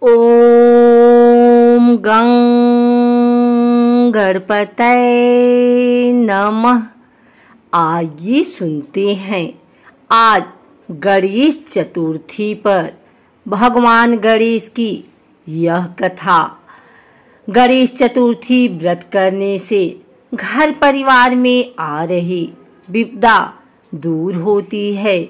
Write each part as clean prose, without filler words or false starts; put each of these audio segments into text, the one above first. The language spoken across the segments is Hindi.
ओम गं गणपतये नमः। आइए सुनते हैं आज गणेश चतुर्थी पर भगवान गणेश की यह कथा। गणेश चतुर्थी व्रत करने से घर परिवार में आ रही विपदा दूर होती है।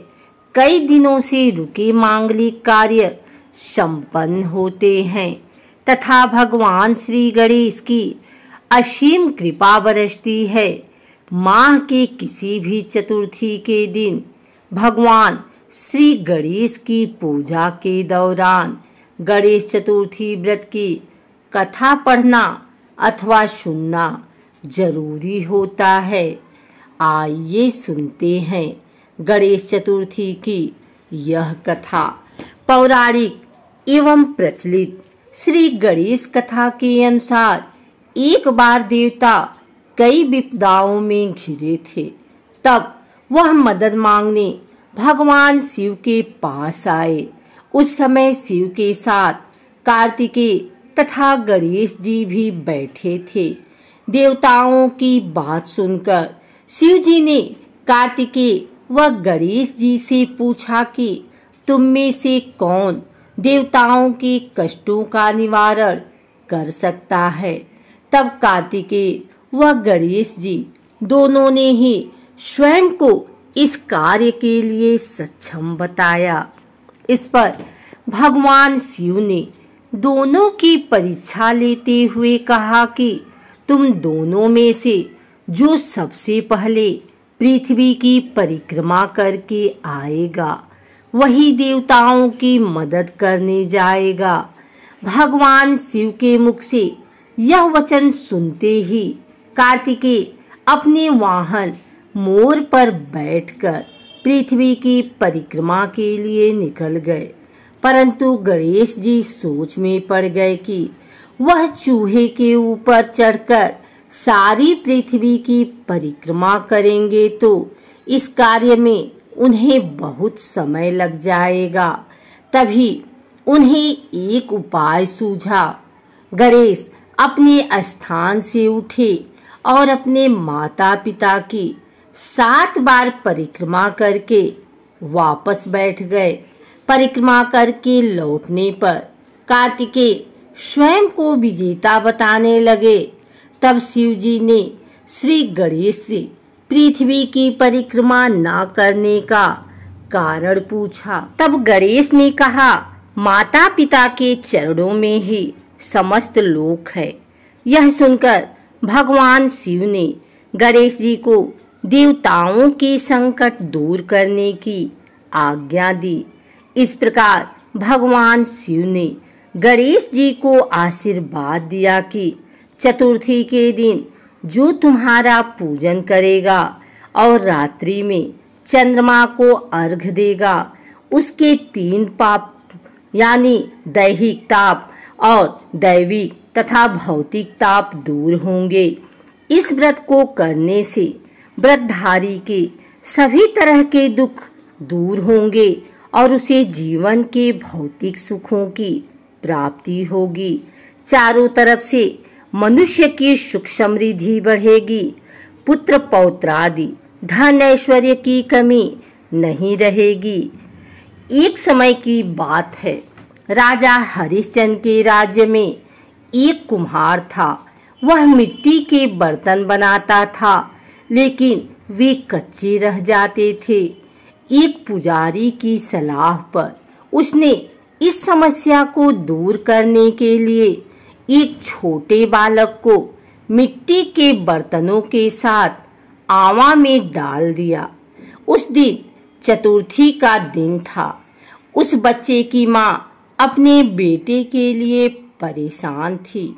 कई दिनों से रुके मांगलिक कार्य संपन्न होते हैं तथा भगवान श्री गणेश की असीम कृपा बरसती है। माह के किसी भी चतुर्थी के दिन भगवान श्री गणेश की पूजा के दौरान गणेश चतुर्थी व्रत की कथा पढ़ना अथवा सुनना जरूरी होता है। आइए सुनते हैं गणेश चतुर्थी की यह कथा। पौराणिक एवं प्रचलित श्री गणेश कथा के अनुसार एक बार देवता कई विपदाओं में घिरे थे। तब वह मदद मांगने भगवान शिव के पास आए। उस समय शिव के साथ कार्तिकेय तथा गणेश जी भी बैठे थे। देवताओं की बात सुनकर शिव जी ने कार्तिकेय व गणेश जी से पूछा कि तुम में से कौन देवताओं के कष्टों का निवारण कर सकता है। तब कार्तिकेय व गणेश जी दोनों ने ही स्वयं को इस कार्य के लिए सक्षम बताया। इस पर भगवान शिव ने दोनों की परीक्षा लेते हुए कहा कि तुम दोनों में से जो सबसे पहले पृथ्वी की परिक्रमा करके आएगा वही देवताओं की मदद करने जाएगा। भगवान शिव के मुख से यह वचन सुनते ही कार्तिकेय अपने वाहन मोर पर बैठकर पृथ्वी की परिक्रमा के लिए निकल गए। परंतु गणेश जी सोच में पड़ गए कि वह चूहे के ऊपर चढ़कर सारी पृथ्वी की परिक्रमा करेंगे तो इस कार्य में उन्हें बहुत समय लग जाएगा। तभी उन्हें एक उपाय सूझा। गणेश अपने स्थान से उठे और अपने माता पिता की 7 बार परिक्रमा करके वापस बैठ गए। परिक्रमा करके लौटने पर कार्तिकेय स्वयं को विजेता बताने लगे। तब शिव जी ने श्री गणेश से पृथ्वी की परिक्रमा न करने का कारण पूछा। तब गणेश ने कहा, माता पिता के चरणों में ही समस्त लोक है। यह सुनकर भगवान शिव ने गणेश जी को देवताओं के संकट दूर करने की आज्ञा दी। इस प्रकार भगवान शिव ने गणेश जी को आशीर्वाद दिया कि चतुर्थी के दिन जो तुम्हारा पूजन करेगा और रात्रि में चंद्रमा को अर्घ्य देगा उसके 3 पाप यानी दैहिक ताप और दैविक तथा भौतिक ताप दूर होंगे। इस व्रत को करने से व्रतधारी के सभी तरह के दुख दूर होंगे और उसे जीवन के भौतिक सुखों की प्राप्ति होगी। चारों तरफ से मनुष्य की सुख समृद्धि बढ़ेगी। पुत्र पौत्रादि धन ऐश्वर्य की कमी नहीं रहेगी। एक समय की बात है, राजा हरिश्चंद्र के राज्य में एक कुम्हार था। वह मिट्टी के बर्तन बनाता था लेकिन वे कच्चे रह जाते थे। एक पुजारी की सलाह पर उसने इस समस्या को दूर करने के लिए एक छोटे बालक को मिट्टी के बर्तनों के साथ आवा में डाल दिया। उस दिन चतुर्थी का दिन था। उस बच्चे की माँ अपने बेटे के लिए परेशान थी।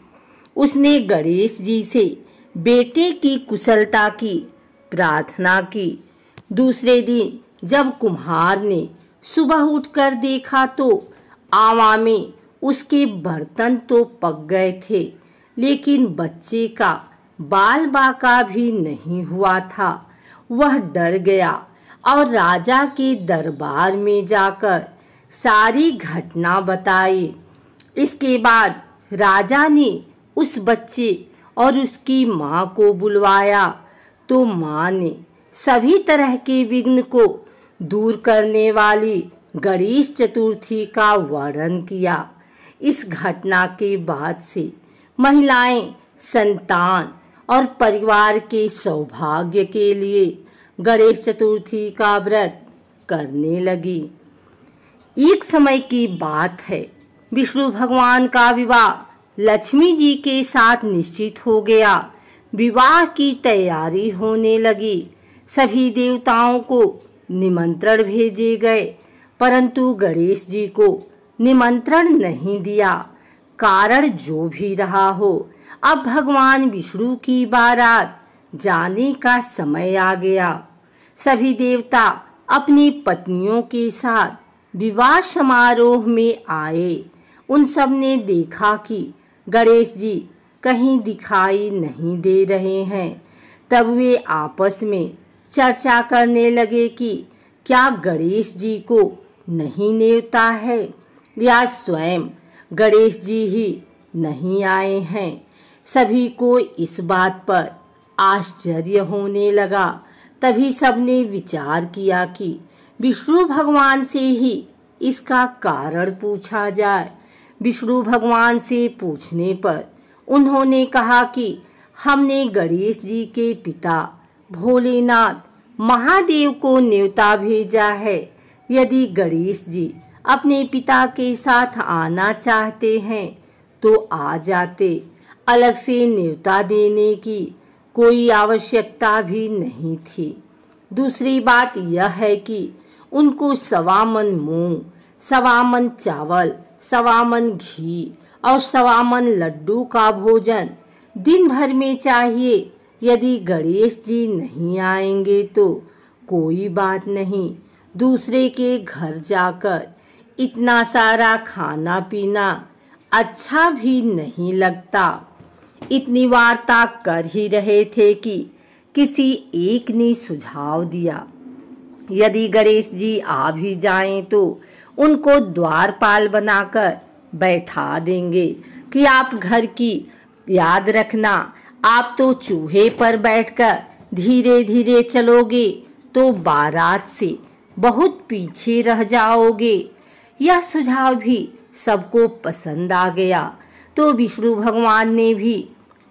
उसने गणेश जी से बेटे की कुशलता की प्रार्थना की। दूसरे दिन जब कुम्हार ने सुबह उठकर देखा तो आवा में उसके बर्तन तो पक गए थे लेकिन बच्चे का बाल बाका भी नहीं हुआ था। वह डर गया और राजा के दरबार में जाकर सारी घटना बताई। इसके बाद राजा ने उस बच्चे और उसकी माँ को बुलवाया तो माँ ने सभी तरह के विघ्न को दूर करने वाली गणेश चतुर्थी का वर्णन किया। इस घटना के बाद से महिलाएं संतान और परिवार के सौभाग्य के लिए गणेश चतुर्थी का व्रत करने लगी। एक समय की बात है, विष्णु भगवान का विवाह लक्ष्मी जी के साथ निश्चित हो गया। विवाह की तैयारी होने लगी। सभी देवताओं को निमंत्रण भेजे गए, परंतु गणेश जी को निमंत्रण नहीं दिया। कारण जो भी रहा हो, अब भगवान विष्णु की बारात जाने का समय आ गया। सभी देवता अपनी पत्नियों के साथ विवाह समारोह में आए। उन सब ने देखा कि गणेश जी कहीं दिखाई नहीं दे रहे हैं। तब वे आपस में चर्चा करने लगे कि क्या गणेश जी को नहीं नेवता है या स्वयं गणेश जी ही नहीं आए हैं। सभी को इस बात पर आश्चर्य होने लगा। तभी सबने विचार किया कि विष्णु भगवान से ही इसका कारण पूछा जाए। विष्णु भगवान से पूछने पर उन्होंने कहा कि हमने गणेश जी के पिता भोलेनाथ महादेव को न्योता भेजा है। यदि गणेश जी अपने पिता के साथ आना चाहते हैं तो आ जाते। अलग से न्योता देने की कोई आवश्यकता भी नहीं थी। दूसरी बात यह है कि उनको 1.25 मन मूंग, 1.25 मन चावल, 1.25 मन घी और 1.25 मन लड्डू का भोजन दिन भर में चाहिए। यदि गणेश जी नहीं आएंगे तो कोई बात नहीं, दूसरे के घर जाकर इतना सारा खाना पीना अच्छा भी नहीं लगता। इतनी वार्ता कर ही रहे थे कि किसी एक ने सुझाव दिया, यदि गणेश जी आ भी जाएं तो उनको द्वारपाल बनाकर बैठा देंगे कि आप घर की याद रखना। आप तो चूहे पर बैठकर धीरे धीरे चलोगे तो बारात से बहुत पीछे रह जाओगे। यह सुझाव भी सबको पसंद आ गया तो विष्णु भगवान ने भी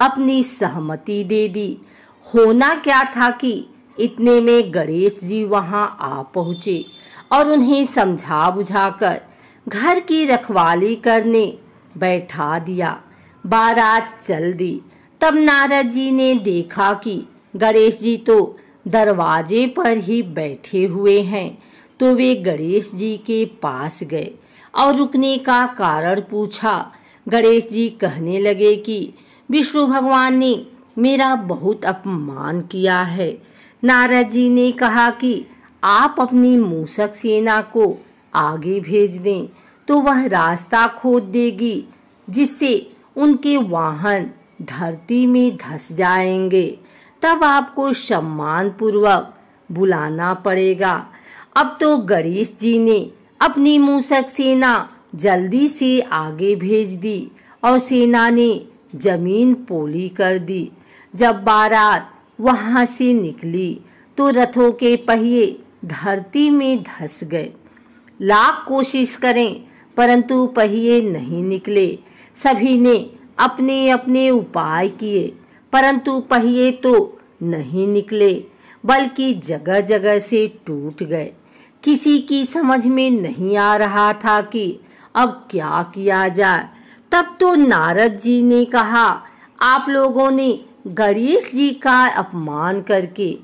अपनी सहमति दे दी। होना क्या था कि इतने में गणेश जी वहां आ पहुंचे और उन्हें समझा बुझाकर घर की रखवाली करने बैठा दिया। बारात चल दी। तब नारद जी ने देखा कि गणेश जी तो दरवाजे पर ही बैठे हुए हैं, तो वे गणेश जी के पास गए और रुकने का कारण पूछा। गणेश जी कहने लगे कि विष्णु भगवान ने मेरा बहुत अपमान किया है। नारद जी ने कहा कि आप अपनी मूषक सेना को आगे भेज दें तो वह रास्ता खोद देगी, जिससे उनके वाहन धरती में धंस जाएंगे। तब आपको सम्मान पूर्वक बुलाना पड़ेगा। अब तो गणेश जी ने अपनी मूषक सेना जल्दी से आगे भेज दी और सेना ने जमीन पोली कर दी। जब बारात वहां से निकली तो रथों के पहिए धरती में धंस गए। लाख कोशिश करें परंतु पहिए नहीं निकले। सभी ने अपने अपने उपाय किए परंतु पहिए तो नहीं निकले, बल्कि जगह जगह से टूट गए। किसी की समझ में नहीं आ रहा था कि अब क्या किया जाए। तब तो नारद जी ने कहा, आप लोगों ने गणेश जी का अपमान करके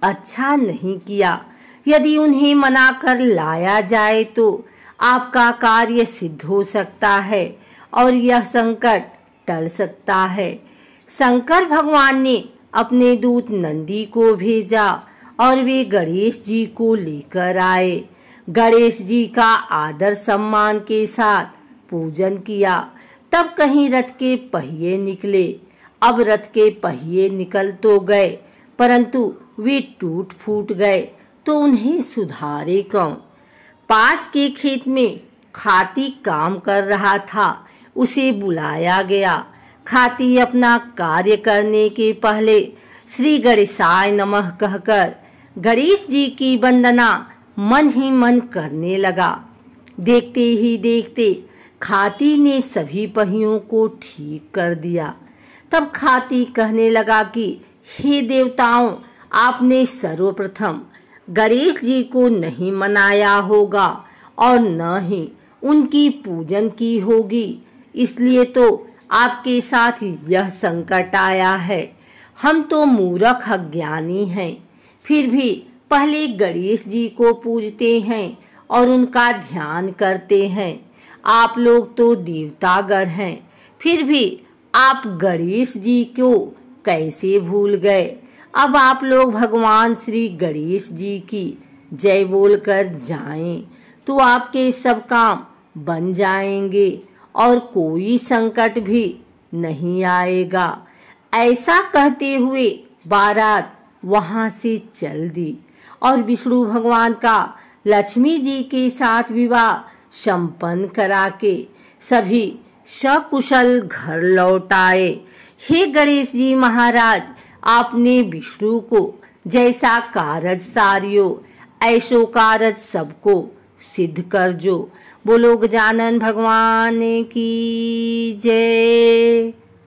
अच्छा नहीं किया। यदि उन्हें मना कर लाया जाए तो आपका कार्य सिद्ध हो सकता है और यह संकट टल सकता है। शंकर भगवान ने अपने दूत नंदी को भेजा और वे गणेश जी को लेकर आए। गणेश जी का आदर सम्मान के साथ पूजन किया। तब कहीं रथ के पहिए निकले। अब रथ के पहिए निकल तो गए परंतु वे टूट फूट गए तो उन्हें सुधारे कौन। पास के खेत में खाती काम कर रहा था। उसे बुलाया गया। खाती अपना कार्य करने के पहले श्री गणेशाय नमः कहकर गणेश जी की वंदना मन ही मन करने लगा। देखते ही देखते खाती ने सभी पहियों को ठीक कर दिया। तब खाती कहने लगा कि हे देवताओं, आपने सर्वप्रथम गणेश जी को नहीं मनाया होगा और न ही उनकी पूजन की होगी, इसलिए तो आपके साथ यह संकट आया है। हम तो मूर्ख अज्ञानी हैं, फिर भी पहले गणेश जी को पूजते हैं और उनका ध्यान करते हैं। आप लोग तो देवतागण हैं, फिर भी आप गणेश जी को कैसे भूल गए? अब आप लोग भगवान श्री गणेश जी की जय बोलकर जाएं तो आपके सब काम बन जाएंगे और कोई संकट भी नहीं आएगा। ऐसा कहते हुए बारात वहां से चल दी और विष्णु भगवान का लक्ष्मी जी के साथ विवाह संपन्न करा के सभी सकुशल घर लौट आए। हे गणेश जी महाराज, आपने विष्णु को जैसा कारज सारियो ऐसो कारज सबको सिद्ध कर जो। बोलो गजानन भगवान की जय।